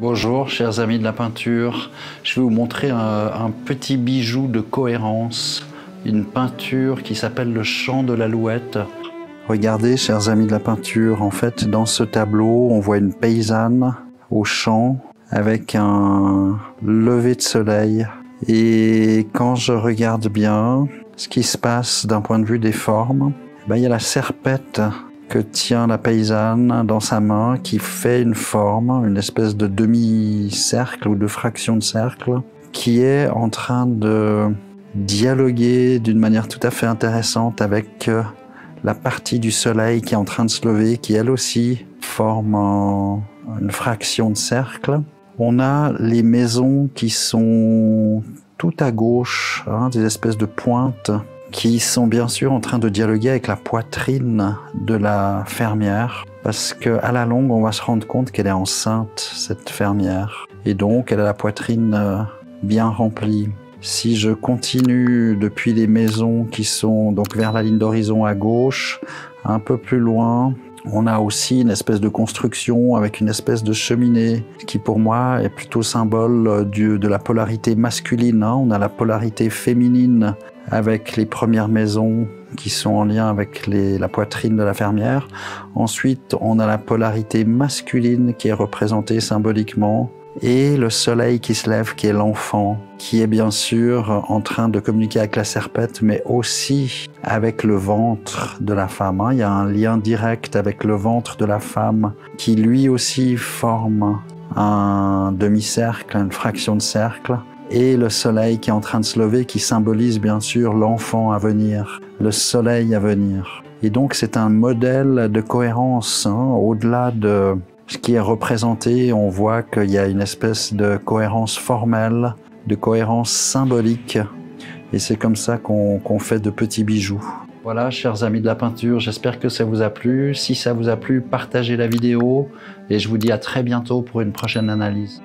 Bonjour chers amis de la peinture, je vais vous montrer un petit bijou de cohérence, une peinture qui s'appelle le Chant de l'Alouette. Regardez chers amis de la peinture, en fait dans ce tableau on voit une paysanne au champ avec un lever de soleil. Et quand je regarde bien ce qui se passe d'un point de vue des formes, il y a la serpette que tient la paysanne dans sa main qui fait une forme, une espèce de demi-cercle ou de fraction de cercle qui est en train de dialoguer d'une manière tout à fait intéressante avec la partie du soleil qui est en train de se lever, qui elle aussi forme une fraction de cercle. On a les maisons qui sont tout à gauche, des espèces de pointes qui sont bien sûr en train de dialoguer avec la poitrine de la fermière, parce qu'à la longue, on va se rendre compte qu'elle est enceinte, cette fermière, et donc elle a la poitrine bien remplie. Si je continue depuis les maisons qui sont donc vers la ligne d'horizon à gauche, un peu plus loin, on a aussi une espèce de construction avec une espèce de cheminée qui pour moi est plutôt symbole de la polarité masculine. On a la polarité féminine avec les premières maisons qui sont en lien avec la poitrine de la fermière. Ensuite, on a la polarité masculine qui est représentée symboliquement et le soleil qui se lève, qui est l'enfant, qui est bien sûr en train de communiquer avec la serpette, mais aussi avec le ventre de la femme. Il y a un lien direct avec le ventre de la femme qui lui aussi forme un demi-cercle, une fraction de cercle, et le soleil qui est en train de se lever, qui symbolise bien sûr l'enfant à venir, le soleil à venir. Et donc c'est un modèle de cohérence, au-delà de ce qui est représenté, on voit qu'il y a une espèce de cohérence formelle, de cohérence symbolique, et c'est comme ça qu'on fait de petits bijoux. Voilà, chers amis de la peinture, j'espère que ça vous a plu. Si ça vous a plu, partagez la vidéo, et je vous dis à très bientôt pour une prochaine analyse.